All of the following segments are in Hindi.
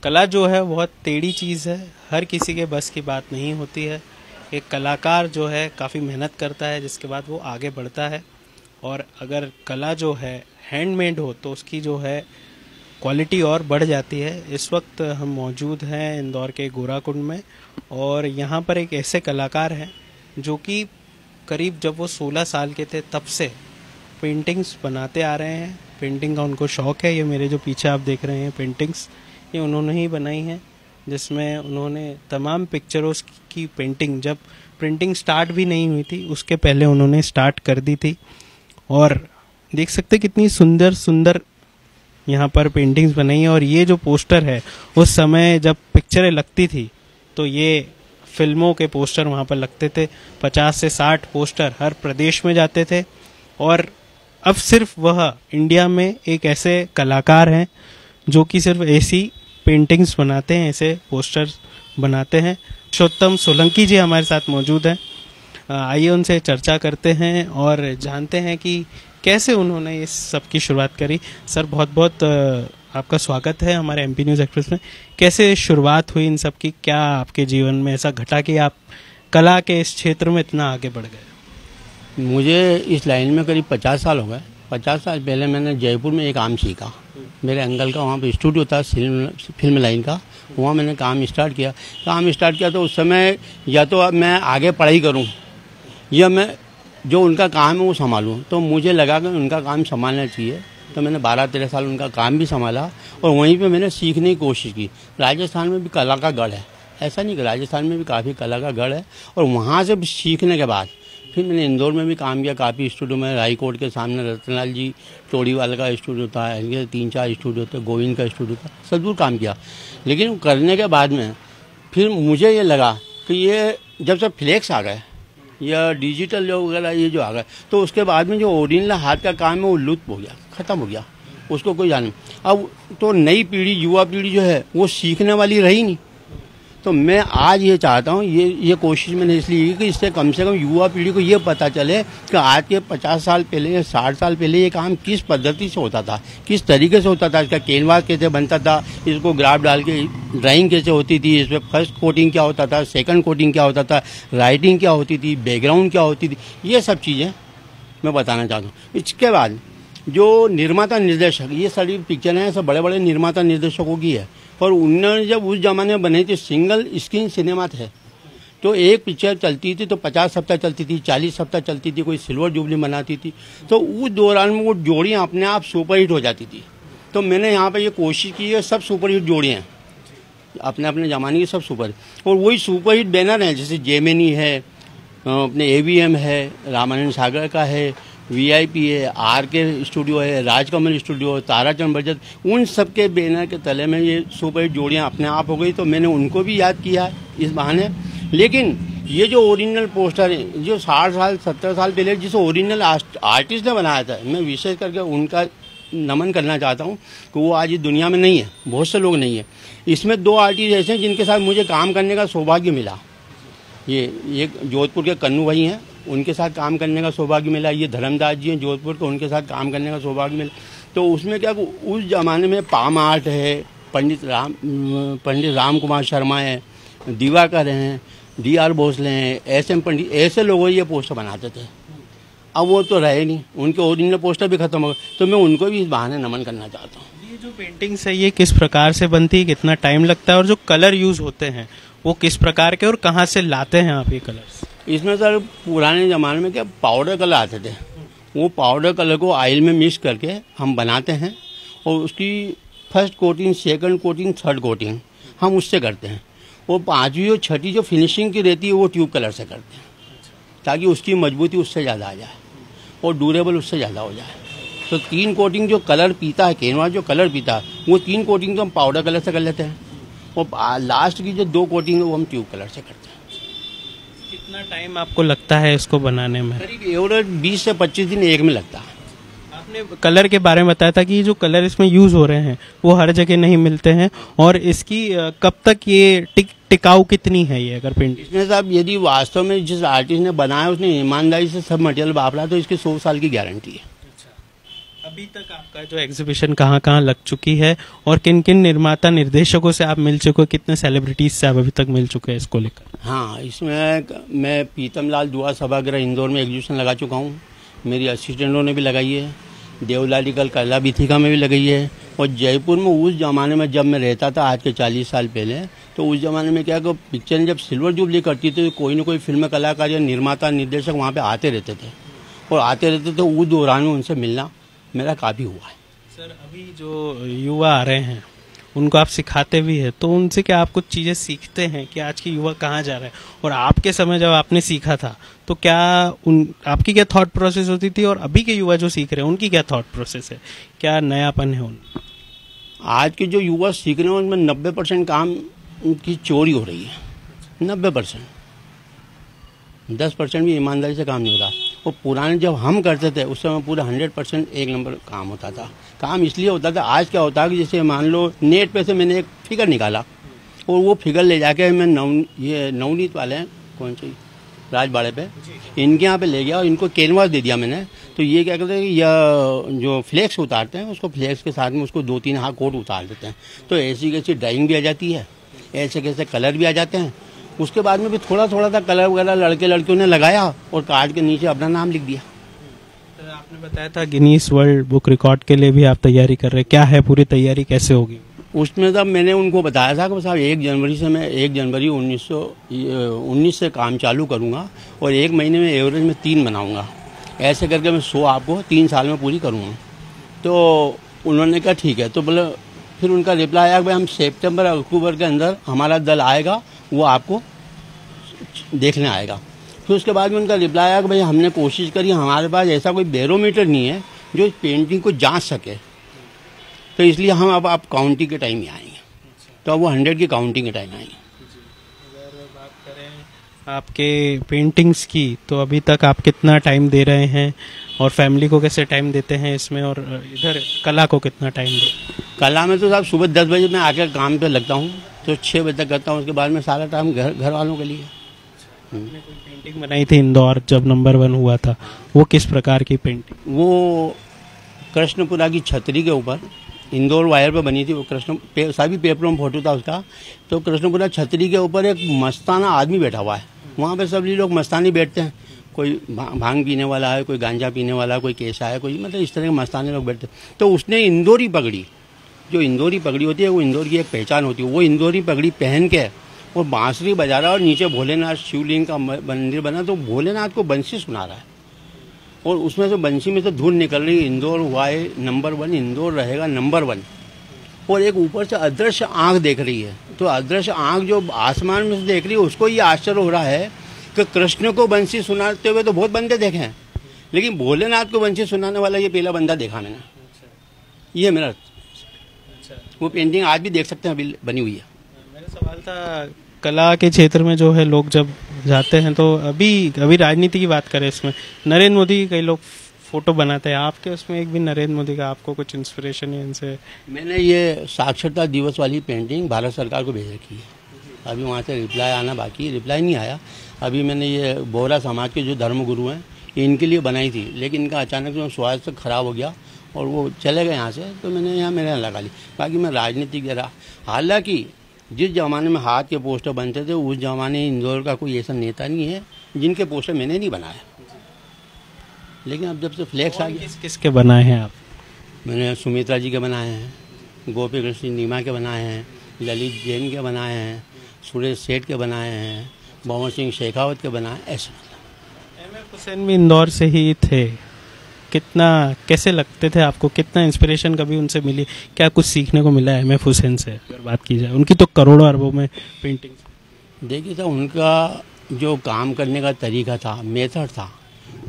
कला जो है बहुत टेढ़ी चीज़ है, हर किसी के बस की बात नहीं होती है। एक कलाकार जो है काफ़ी मेहनत करता है, जिसके बाद वो आगे बढ़ता है। और अगर कला जो है हैंडमेड हो तो उसकी जो है क्वालिटी और बढ़ जाती है। इस वक्त हम मौजूद हैं इंदौर के गोराकुंड में, और यहाँ पर एक ऐसे कलाकार हैं जो कि करीब जब वो 16 साल के थे तब से पेंटिंग्स बनाते आ रहे हैं। पेंटिंग का उनको शौक़ है। ये मेरे जो पीछे आप देख रहे हैं पेंटिंग्स, ये उन्होंने ही बनाई हैं, जिसमें उन्होंने तमाम पिक्चरों की पेंटिंग, जब प्रिंटिंग स्टार्ट भी नहीं हुई थी उसके पहले उन्होंने स्टार्ट कर दी थी। और देख सकते कितनी सुंदर सुंदर यहाँ पर पेंटिंग्स बनाई हैं। और ये जो पोस्टर है, उस समय जब पिक्चरें लगती थी तो ये फिल्मों के पोस्टर वहाँ पर लगते थे। 50 से 60 पोस्टर हर प्रदेश में जाते थे। और अब सिर्फ वह इंडिया में एक ऐसे कलाकार हैं जो कि सिर्फ ऐसी पेंटिंग्स बनाते हैं, ऐसे पोस्टर्स बनाते हैं। पुरुषोत्तम सोलंकी जी हमारे साथ मौजूद हैं। आइए उनसे चर्चा करते हैं और जानते हैं कि कैसे उन्होंने इस सब की शुरुआत करी। सर, बहुत बहुत आपका स्वागत है हमारे एमपी न्यूज़ एक्सप्रेस में। कैसे शुरुआत हुई इन सब की? क्या आपके जीवन में ऐसा घटा कि आप कला के इस क्षेत्र में इतना आगे बढ़ गए? मुझे इस लाइन में करीब 50 साल हो गए। 50 साल पहले मैंने जयपुर में एक काम सीखा। मेरे अंकल का वहाँ पे स्टूडियो था फिल्म लाइन का, वहाँ मैंने काम स्टार्ट किया। तो उस समय या तो अब मैं आगे पढ़ाई करूँ या मैं जो उनका काम है वो संभालूँ। तो मुझे लगा कि उनका काम संभालना चाहिए, तो मैंने 12-13 साल उनका काम भी संभाला और वहीं पे मैंने सीखने की कोशिश की। राजस्थान में भी कला का गढ़ है, ऐसा नहीं कि राजस्थान में भी काफ़ी कला का गढ़ है। और वहाँ से सीखने के बाद फिर मैंने इंदौर में भी काम किया, काफ़ी स्टूडियो में। रायकोट के सामने रतनलाल जी टोड़ीवाल का स्टूडियो था, इनके 3-4 स्टूडियो थे, गोविंद का स्टूडियो था, सब दूर काम किया। लेकिन करने के बाद में फिर मुझे ये लगा कि ये जब से फ्लेक्स आ गए या डिजिटल जो वगैरह ये जो आ गए, तो उसके बाद में जो ओरिजिनल हाथ का काम है वो लुप्त हो गया, ख़त्म हो गया, उसको कोई जाने। अब तो नई पीढ़ी, युवा पीढ़ी जो है वो सीखने वाली रही नहीं। तो मैं आज ये चाहता हूँ, ये कोशिश मैंने इसलिए की कि इससे कम से कम युवा पीढ़ी को ये पता चले कि आज के 50 साल पहले या 60 साल पहले ये काम किस पद्धति से होता था, किस तरीके से होता था, इसका कैनवास कैसे बनता था, इसको ग्राफ डाल के ड्राइंग कैसे होती थी, इसमें फर्स्ट कोटिंग क्या होता था, सेकंड कोटिंग क्या होता था, राइटिंग क्या होती थी, बैकग्राउंड क्या होती थी, ये सब चीज़ें मैं बताना चाहता हूँ। इसके बाद जो निर्माता निर्देशक, ये सारी पिक्चरें हैं सब बड़े बड़े निर्माता निर्देशकों की है। और उन्होंने जब उस जमाने में बने थे, सिंगल स्क्रीन सिनेमा थे, तो एक पिक्चर चलती थी तो 50 हफ्ता चलती थी, 40 हफ्ता चलती थी, कोई सिल्वर जुबली बनाती थी। तो उस दौरान में वो जोड़ियाँ अपने आप सुपरहिट हो जाती थी। तो मैंने यहाँ पे ये कोशिश की है, सब सुपरहिट जोड़ियाँ हैं, अपने अपने ज़माने की सब सुपर। और वही सुपरहिट बैनर हैं, जैसे जेमिनी है, अपने AVM है, रामानंद सागर का है, VIP है, RK स्टूडियो है, राजकमल स्टूडियो, ताराचंद बचत, उन सब के बैनर के तले में ये सुपर जोड़ियाँ अपने आप हो गई। तो मैंने उनको भी याद किया इस बहाने। लेकिन ये जो ओरिजिनल पोस्टर है, जो 60 साल 70 साल पहले जिस ओरिजिनल आर्टिस्ट ने बनाया था, मैं विशेष करके उनका नमन करना चाहता हूँ कि वो आज इस दुनिया में नहीं है, बहुत से लोग नहीं है। इसमें 2 आर्टिस्ट ऐसे हैं जिनके साथ मुझे काम करने का सौभाग्य मिला। ये जोधपुर के कन्नू भाई हैं, उनके साथ काम करने का सौभाग्य मिला। ये धर्मदास जी हैं जोधपुर के, उनके साथ काम करने का सौभाग्य मिला। तो उसमें क्या, उस जमाने में पाम आर्ट है, पंडित राम कुमार शर्मा है, दिवाकर हैं, DR भोसले हैं, SM पंडित, ऐसे लोग ये पोस्टर बनाते थे। अब वो तो रहे नहीं, उनके ओरिजिनल पोस्टर भी खत्म हो गए। तो मैं उनको भी इस बहाने नमन करना चाहता हूँ। ये जो पेंटिंग्स है ये किस प्रकार से बनती है, कितना टाइम लगता है, और जो कलर यूज होते हैं वो किस प्रकार के और कहाँ से लाते हैं आप ये कलर्स? इसमें सर पुराने ज़माने में क्या पाउडर कलर आते थे, वो पाउडर कलर को ऑयल में मिक्स करके हम बनाते हैं और उसकी first coating, second coating, third coating हम उससे करते हैं। वो 5वीं और 6ठी जो फिनिशिंग की रहती है वो ट्यूब कलर से करते हैं, ताकि उसकी मजबूती उससे ज़्यादा आ जाए और ड्यूरेबल उससे ज़्यादा हो जाए। तो 3 कोटिंग जो कलर पीता है, कैनवास जो कलर पीता है, वो 3 कोटिंग तो हम पाउडर कलर से कर लेते हैं और लास्ट की जो 2 कोटिंग है वो हम ट्यूब कलर से करते हैं। कितना टाइम आपको लगता है इसको बनाने में? करीब एवरेज 20 से 25 दिन एक में लगता है। आपने कलर के बारे में बताया था कि जो कलर इसमें यूज हो रहे हैं वो हर जगह नहीं मिलते हैं, और इसकी कब तक ये टिकाऊ कितनी है ये अगर पेंट? इसमें साहब यदि वास्तव में जिस आर्टिस्ट ने बनाया उसने ईमानदारी से सब मटेरियल वापरा तो इसकी 100 साल की गारंटी है। अब अभी तक आपका जो एग्जीबिशन कहाँ कहाँ लग चुकी है और किन किन निर्माता निर्देशकों से आप मिल चुके हो, कितने सेलिब्रिटीज से आप अभी तक मिल चुके हैं इसको लेकर? हाँ, इसमें मैं पीतमलाल दुआ सभागृह इंदौर में एग्जीबिशन लगा चुका हूँ। मेरी असिस्टेंटों ने भी लगाई है। देवलालीगल कला बिथिका में भी लगाई है। और जयपुर में उस ज़माने में जब मैं रहता था, आज के 40 साल पहले, तो उस ज़माने में क्या कि पिक्चर जब सिल्वर जुबली करती थी तो कोई ना कोई फिल्म कलाकार या निर्माता निर्देशक वहाँ पे आते रहते थे और आते रहते थे। उस दौरान में उनसे मिलना मेरा काफ़ी हुआ है। सर, अभी जो युवा आ रहे हैं उनको आप सिखाते भी हैं, तो उनसे क्या आप कुछ चीज़ें सीखते हैं कि आज के युवा कहाँ जा रहे हैं? और आपके समय जब आपने सीखा था तो क्या आपकी क्या थॉट प्रोसेस होती थी और अभी के युवा जो सीख रहे हैं उनकी क्या थॉट प्रोसेस है, क्या नयापन है उनमें? आज के जो युवा सीख रहे हैं उनमें 90% काम की चोरी हो रही है। 90%, 10% भी ईमानदारी से काम नहीं हो रहा। और पुराने जब हम करते थे उस समय पूरा 100% एक नंबर काम होता था। काम इसलिए होता था, आज क्या होता है कि जैसे मान लो नेट पे से मैंने एक फिगर निकाला और वो फिगर ले जाके मैं नवनीत वाले हैं कौन सी राजबाड़े पे, इनके यहाँ पे ले गया और इनको कैनवास दे दिया मैंने। तो ये क्या करते हैं, यह जो फ्लेक्स उतारते हैं उसको फ्लेक्स के साथ में उसको 2-3 हाथ कोट उतार देते हैं। तो ऐसी कैसी ड्राइंग भी आ जाती है, ऐसे कैसे कलर भी आ जाते हैं। उसके बाद में भी थोड़ा थोड़ा सा कलर वगैरह लड़के लड़कियों ने लगाया और कार्ड के नीचे अपना नाम लिख दिया। तो आपने बताया था गिनीज वर्ल्ड बुक रिकॉर्ड के लिए भी आप तैयारी कर रहे हैं, क्या है पूरी तैयारी, कैसे होगी? उसमें तब मैंने उनको बताया था कि साहब 1 जनवरी से मैं 1 जनवरी 1919 से काम चालू करूँगा और 1 महीने में एवरेज में 3 बनाऊँगा। ऐसे करके मैं 100 आपको 3 साल में पूरी करूँगा। तो उन्होंने कहा ठीक है। तो बोले, फिर उनका रिप्लाई आया कि भाई हम सितंबर अक्टूबर के अंदर हमारा दल आएगा, वो आपको देखने आएगा। फिर उसके बाद में उनका रिप्लाई आया कि भाई हमने कोशिश करी, हमारे पास ऐसा कोई बैरोमीटर नहीं है जो इस पेंटिंग को जांच सके, तो इसलिए हम अब आप काउंटिंग के टाइम ही आएंगे। तो अब वो 100 की काउंटिंग के टाइम आएंगे। अगर बात करें आपके पेंटिंग्स की, तो अभी तक आप कितना टाइम दे रहे हैं और फैमिली को कैसे टाइम देते हैं इसमें, और इधर कला को कितना टाइम देते हैं? कला में तो साहब सुबह 10 बजे मैं आकर काम पे लगता हूँ तो 6 बजे तक करता हूँ। उसके बाद में सारा टाइम घर वालों के लिए। आपने कोई पेंटिंग बनाई थी इंदौर जब नंबर 1 हुआ था, वो किस प्रकार की पेंटिंग? वो कृष्णपुरा की छतरी के ऊपर इंदौर वायर पे बनी थी। वो कृष्ण सभी पेपरों में फोटो था उसका। तो कृष्णपुरा छतरी के ऊपर एक मस्ताना आदमी बैठा हुआ है। वहाँ पे सभी लोग मस्तानी बैठते हैं, कोई भांग पीने वाला है, कोई गांजा पीने वाला है, कोई कैसा है, कोई मतलब इस तरह के मस्ताने लोग बैठते हैं। तो उसने इंदौरी पगड़ी, जो इंदौरी पगड़ी होती है वो इंदौर की एक पहचान होती है, वो इंदौरी पगड़ी पहन के और बांसुरी बजा रहा है और नीचे भोलेनाथ शिवलिंग का मंदिर बना, तो भोलेनाथ को बंसी सुना रहा है और उसमें से बंसी में से धुन निकल रही है, इंदौर हुआ है नंबर 1, इंदौर रहेगा नंबर 1। और एक ऊपर से अदृश्य आंख देख रही है। तो अदृश्य आंख जो आसमान में से देख रही है उसको ये आश्चर्य हो रहा है कि कृष्ण को बंसी सुनाते हुए तो बहुत बंदे देखे हैं, लेकिन भोलेनाथ को बंसी सुनाने वाला ये पहला बंदा देखा मैंने। ये मेरा वो पेंटिंग आज भी देख सकते हैं, अभी बनी हुई है। मेरा सवाल था कला के क्षेत्र में जो है लोग जब जाते हैं, तो अभी राजनीति की बात करें, इसमें नरेंद्र मोदी की कई लोग फोटो बनाते हैं, आपके उसमें एक भी नरेंद्र मोदी का आपको कुछ इंस्पिरेशन है इनसे? मैंने ये साक्षरता दिवस वाली पेंटिंग भारत सरकार को भेज रखी है। अभी वहाँ से रिप्लाई आना बाकी, रिप्लाई नहीं आया। अभी मैंने ये बोहरा समाज के जो धर्मगुरु हैं इनके लिए बनाई थी, लेकिन इनका अचानक जो स्वास्थ्य खराब हो गया और वो चले गए यहाँ से, तो मैंने यहाँ मेरे यहाँ लगा ली। बाकी मैं राजनीति कह रहा, हालांकि जिस जमाने में हाथ के पोस्टर बनते थे उस जमाने इंदौर का कोई ऐसा नेता नहीं है जिनके पोस्टर मैंने नहीं बनाया। लेकिन अब जब से फ्लैक्स आ गया। किसके बनाए हैं आप? मैंने सुमित्रा जी के बनाए हैं, गोपी कृष्ण नीमा के बनाए हैं, ललित जैन के बनाए हैं, सुरेश सेठ के बनाए हैं, भवन सिंह शेखावत के बनाए। ऐसे एमएफ हुसैन भी इंदौर से ही थे, कितना कैसे लगते थे आपको, कितना इंस्पिरेशन कभी उनसे मिली, क्या कुछ सीखने को मिला एमएफ हुसैन से अगर बात की जाए? उनकी तो करोड़ों अरबों में पेंटिंग। देखिए तो उनका जो काम करने का तरीका था, मेथड था,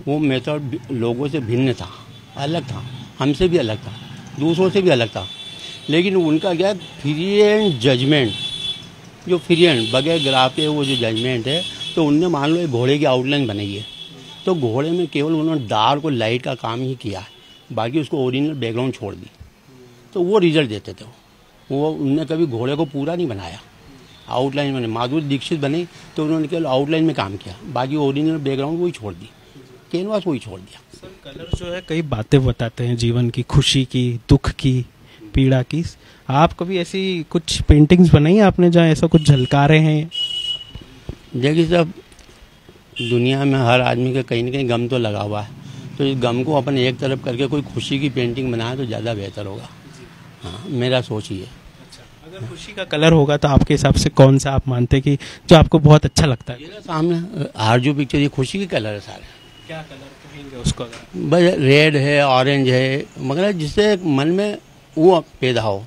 वो मेथड लोगों से भिन्न था, अलग था, हमसे भी अलग था, दूसरों से भी अलग था। लेकिन उनका क्या फ्री एंड जजमेंट, जो फ्री एंड बगैर ग्राफ के वो जो जजमेंट है, तो उनने मान लो एक घोड़े की आउटलाइन बनाई है, तो घोड़े में केवल उन्होंने डार्क और लाइट का काम ही किया है, बाकी उसको ओरिजिनल बैकग्राउंड छोड़ दी, तो वो रिजल्ट देते थे। वो उनने कभी घोड़े को पूरा नहीं बनाया, आउटलाइन बने। माधुरी दीक्षित बनी तो उन्होंने केवल आउटलाइन में काम किया, बाकी ओरिजिनल बैकग्राउंड वही छोड़ दी, कैनवास वही छोड़ दिया। कलर जो है कई बातें बताते हैं जीवन की, खुशी की, दुख की, पीड़ा की। आप कभी ऐसी कुछ पेंटिंग्स बनाई आपने जहाँ ऐसा कुछ झलका रहे हैं? देखिए साहब, दुनिया में हर आदमी का कहीं ना कहीं गम तो लगा हुआ है, तो इस गम को अपन एक तरफ करके कोई खुशी की पेंटिंग बनाए तो ज़्यादा बेहतर होगा। हाँ, मेरा सोच ही है। अगर खुशी का कलर होगा तो आपके हिसाब से कौन सा आप मानते कि जो आपको बहुत अच्छा लगता है? ये सामने आरजू पिक्चर, ये खुशी के कलर है सारे। क्या कलर कहेंगे उसको? बस रेड है, ऑरेंज है, मगर जिससे मन में वो पैदा हो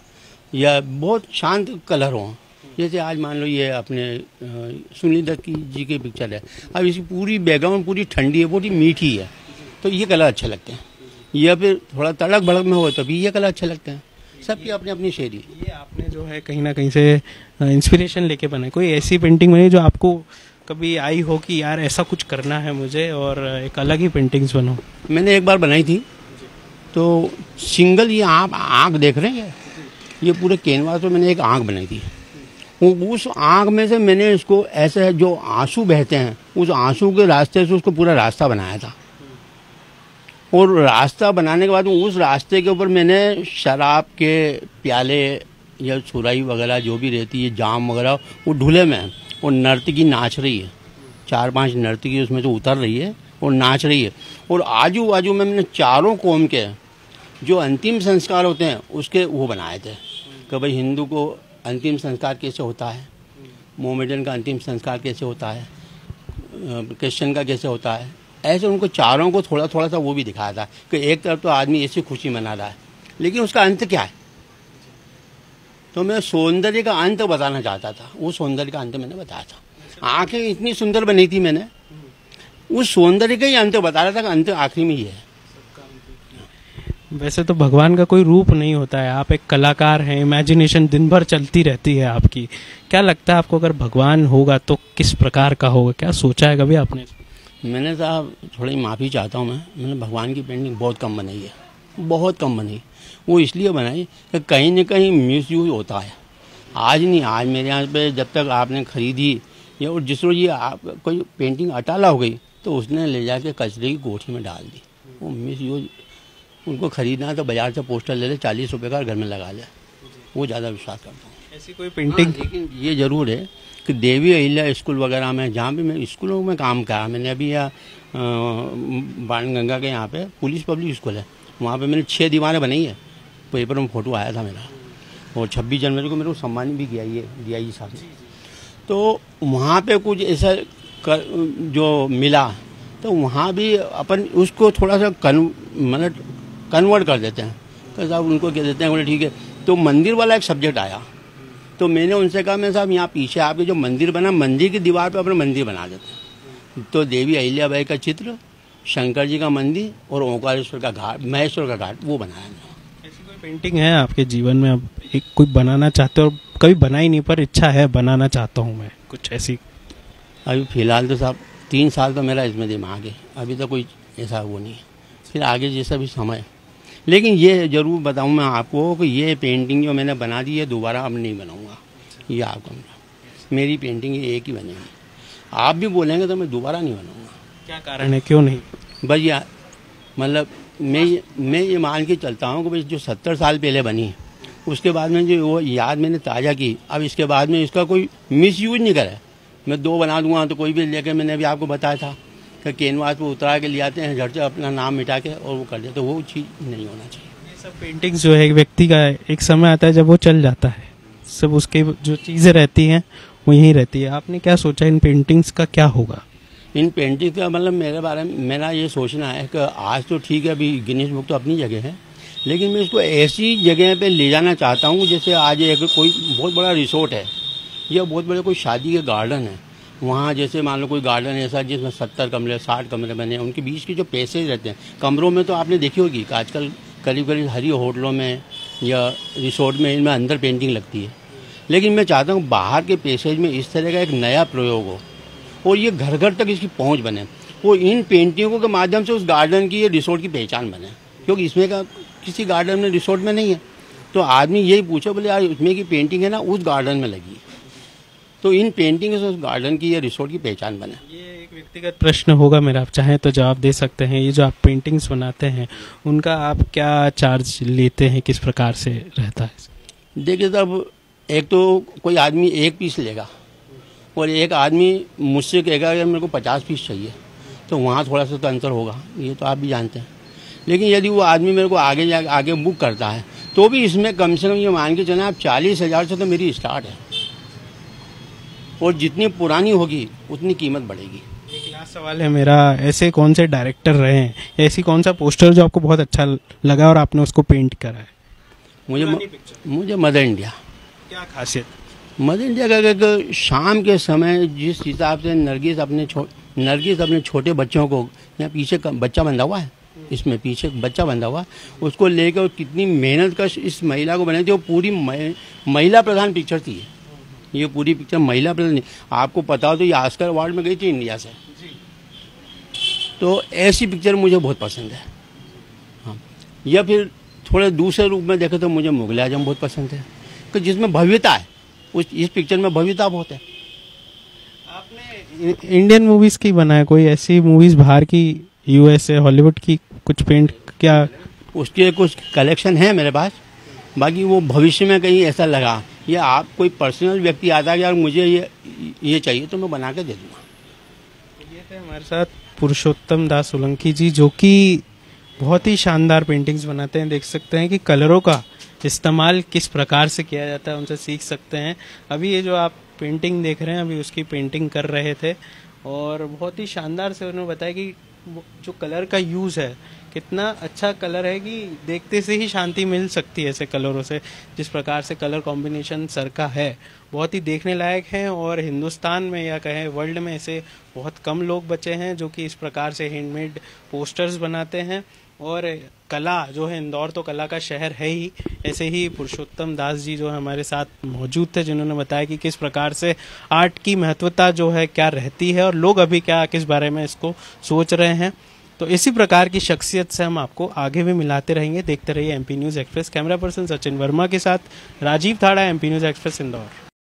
या बहुत शांत कलर हो। जैसे आज मान लो ये अपने सुनील दत्त की जी की पिक्चर है, अब इसकी पूरी बैकग्राउंड पूरी ठंडी है, पूरी मीठी है, तो ये कलर अच्छे लगते हैं। या फिर थोड़ा तड़क भड़क में हो तो भी ये कलर अच्छे लगते हैं। सबकी अपनी अपनी शैली। ये आपने जो है कहीं ना कहीं से इंस्पिरेशन लेके बनाई, कोई ऐसी पेंटिंग बनी जो आपको कभी आई हो कि यार ऐसा कुछ करना है मुझे और एक अलग ही पेंटिंग्स बनो? मैंने एक बार बनाई थी, तो सिंगल ये आप आँख देख रहे हैं, ये पूरे कैनवास में मैंने एक आँख बनाई थी। उस आँख में से मैंने इसको ऐसे जो आंसू बहते हैं, उस आंसू के रास्ते से उसको पूरा रास्ता बनाया था। और रास्ता बनाने के बाद उस रास्ते के ऊपर मैंने शराब के प्याले या सुराई वगैरह जो भी रहती है, जाम वगैरह, वो ढूले में है और नर्तकी नाच रही है। 4-5 नर्तकी उसमें से उतर रही है और नाच रही है। और आजू बाजू में मैंने चारों कौम के जो अंतिम संस्कार होते हैं उसके वो बनाए थे कि भाई हिंदू को अंतिम संस्कार कैसे होता है, मोहम्मदन का अंतिम संस्कार कैसे होता है, क्रिश्चियन का कैसे होता है। ऐसे उनको चारों को थोड़ा थोड़ा सा वो भी दिखाया था कि एक तरफ तो आदमी ऐसी खुशी मना रहा है, लेकिन उसका अंत क्या है। तो मैं सौंदर्य का अंत बताना चाहता था, वो सौंदर्य का अंत मैंने बताया था। आंखें इतनी सुंदर बनी थी, मैंने उस सौंदर्य का ही अंत बता रहा था कि अंत आखिरी में ही है। वैसे तो भगवान का कोई रूप नहीं होता है, आप एक कलाकार हैं, इमेजिनेशन दिन भर चलती रहती है आपकी। क्या लगता है आपको अगर भगवान होगा तो किस प्रकार का होगा? क्या सोचा है कभी आपने? मैंने साहब थोड़ी माफ़ी चाहता हूँ, मैंने भगवान की पेंटिंग बहुत कम बनाई है, बहुत कम बनाई। वो इसलिए बनाई कि कहीं न कहीं मिसयूज होता है। आज नहीं, आज मेरे यहाँ पे जब तक आपने खरीदी या और जिस रोज ये आप कोई पेंटिंग अटाला हो गई तो उसने ले जाके कचरे की कोठी में डाल दी। वो मिसयूज, उनको खरीदना है तो बाजार से पोस्टर ले ले, 40 रुपये का घर में लगा ले, वो ज़्यादा विश्वास करता हूँ। ऐसी कोई पेंटिंग? लेकिन ये ज़रूर है कि देवी अहिल्या स्कूल वगैरह में, जहाँ भी मैं स्कूलों में काम करा, मैंने अभी यहाँ बाणगंगा के यहाँ पे पुलिस पब्लिक स्कूल है, वहाँ पे मैंने 6 दीवारें बनाई है। पेपर में फोटो आया था मेरा, और 26 जनवरी को मेरे को सम्मान भी किया ये DIG साहब ने। तो वहाँ पे कुछ ऐसा जो मिला, तो वहाँ भी अपन उसको थोड़ा सा मतलब कन्वर्ट कर देते हैं, तो साहब उनको कह देते हैं बोले ठीक है। तो मंदिर वाला एक सब्जेक्ट आया, तो मैंने उनसे कहा मैं साहब यहाँ पीछे आपके जो मंदिर बना, मंदिर की दीवार पे अपना मंदिर बना देते हैं। तो देवी अहिल्याबाई का चित्र, शंकर जी का मंदिर और ओंकारेश्वर का घाट, महेश्वर का घाट, वो बनाया मैंने। ऐसी कोई पेंटिंग है आपके जीवन में अब एक कोई बनाना चाहते हो? कभी बनाई नहीं पर इच्छा है बनाना चाहता हूँ मैं कुछ ऐसी? अभी फ़िलहाल तो साहब 3 साल तो मेरा इसमें दिमाग है, अभी तो कोई ऐसा वो नहीं है, फिर आगे जैसा भी समय। लेकिन ये ज़रूर बताऊँ मैं आपको कि ये पेंटिंग जो मैंने बना दी है दोबारा अब नहीं बनाऊँगा, ये आपको मेरी पेंटिंग एक ही बनेगी। आप भी बोलेंगे तो मैं दोबारा नहीं बनाऊँगा। क्या कारण है, क्यों नहीं? बस यार मतलब मैं ये मान के चलता हूँ कि भाई जो 70 साल पहले बनी उसके बाद में जो वो याद मैंने ताज़ा की, अब इसके बाद में इसका कोई मिसयूज नहीं करे। मैं 2 बना दूंगा तो कोई भी लेकर, मैंने अभी आपको बताया था कि कैनवास पर उतरा के ले आते हैं, झट से अपना नाम मिटा के और वो कर देते, तो वो चीज़ नहीं होना चाहिए। ये सब पेंटिंग्स जो है एक व्यक्ति का एक समय आता है जब वो चल जाता है, सब उसके जो चीज़ें रहती हैं वो यहीं रहती है। आपने क्या सोचा इन पेंटिंग्स का क्या होगा? इन पेंटिंग का मतलब मेरे बारे में मेरा ये सोचना है कि आज तो ठीक है, अभी गिनीज बुक तो अपनी जगह है, लेकिन मैं इसको ऐसी जगह पे ले जाना चाहता हूँ जैसे आज एक कोई बहुत बड़ा रिसोर्ट है या बहुत बड़े कोई शादी के गार्डन है, वहाँ जैसे मान लो कोई गार्डन ऐसा जिसमें 70 कमरे 60 कमरे बने हैं, उनके बीच के जो पैसेज रहते हैं कमरों में, तो आपने देखी होगी कि आजकल करीब करीब हरी होटलों में या रिसोर्ट में इनमें अंदर पेंटिंग लगती है। लेकिन मैं चाहता हूँ बाहर के पैसेज में इस तरह का एक नया प्रयोग हो और ये घर घर तक इसकी पहुँच बने, वो इन पेंटिंगों के माध्यम से उस गार्डन की, रिसोर्ट की पहचान बने, क्योंकि इसमें का किसी गार्डन में, रिसोर्ट में नहीं है। तो आदमी यही पूछे बोले यार उसमें की पेंटिंग है ना उस गार्डन में लगी है, तो इन पेंटिंग से उस गार्डन की या रिसोर्ट की पहचान बने। ये एक व्यक्तिगत प्रश्न होगा मेरा, आप चाहें तो जवाब दे सकते हैं। ये जो आप पेंटिंग्स बनाते हैं उनका आप क्या चार्ज लेते हैं, किस प्रकार से रहता है? देखिए साहब, एक तो कोई आदमी एक पीस लेगा और एक आदमी मुझसे कहेगा कि मेरे को 50 पीस चाहिए, तो वहाँ थोड़ा सा तो अंतर होगा, ये तो आप भी जानते हैं। लेकिन यदि वो आदमी मेरे को आगे बुक करता है तो भी इसमें कम से कम ये मान के चलें आप 40,000 से तो मेरी स्टार्ट है, और जितनी पुरानी होगी उतनी कीमत बढ़ेगी। एक लास्ट सवाल है मेरा, ऐसे कौन से डायरेक्टर रहे हैं, ऐसी कौन सा पोस्टर जो आपको बहुत अच्छा लगा और आपने उसको पेंट करा है? मुझे मदर इंडिया। क्या खासियत? मदर इंडिया का शाम के समय जिस हिसाब से नरगिस अपने छोटे बच्चों को, यहाँ पीछे बच्चा बंधा हुआ है, इसमें पीछे बच्चा बंधा हुआ, उसको लेकर कितनी मेहनत कर इस महिला को बनाई थी। वो पूरी महिला प्रधान पिक्चर थी। ये पूरी पिक्चर महिला प्रधान, आपको पता हो तो ये ऑस्कर अवार्ड में गई थी इंडिया से। तो ऐसी पिक्चर मुझे बहुत पसंद है। हाँ, या फिर थोड़े दूसरे रूप में देखें तो मुझे मुगल आजम बहुत पसंद है, कि जिसमें भव्यता है। इस पिक्चर में भव्यता बहुत है। आपने इंडियन मूवीज की बनाया, कोई ऐसी मूवीज बाहर की, यूएसए हॉलीवुड की कुछ पेंट क्या? उसके कुछ कलेक्शन है मेरे पास, बाकी वो भविष्य में कहीं ऐसा लगा या आप कोई पर्सनल व्यक्ति आता है कि यार मुझे ये चाहिए तो मैं बना के दे दूँगा। ये थे हमारे साथ पुरुषोत्तम दास सोलंकी जी, जो कि बहुत ही शानदार पेंटिंग्स बनाते हैं। देख सकते हैं कि कलरों का इस्तेमाल किस प्रकार से किया जाता है, उनसे सीख सकते हैं। अभी ये जो आप पेंटिंग देख रहे हैं, अभी उसकी पेंटिंग कर रहे थे और बहुत ही शानदार से उन्होंने बताया कि जो कलर का यूज़ है कितना अच्छा कलर है कि देखते से ही शांति मिल सकती है ऐसे कलरों से। जिस प्रकार से कलर कॉम्बिनेशन सर का है, बहुत ही देखने लायक है। और हिंदुस्तान में या कहें वर्ल्ड में ऐसे बहुत कम लोग बचे हैं जो कि इस प्रकार से हैंडमेड पोस्टर्स बनाते हैं। और कला जो है, इंदौर तो कला का शहर है ही। ऐसे ही पुरुषोत्तम दास जी जो हमारे साथ मौजूद थे, जिन्होंने बताया कि किस प्रकार से आर्ट की महत्वता जो है क्या रहती है और लोग अभी क्या किस बारे में इसको सोच रहे हैं। तो इसी प्रकार की शख्सियत से हम आपको आगे भी मिलाते रहेंगे। देखते रहिए MP news express. Camera person Sachin Verma के साथ राजीव थाड़ा, एमपी न्यूज़ एक्सप्रेस, इंदौर।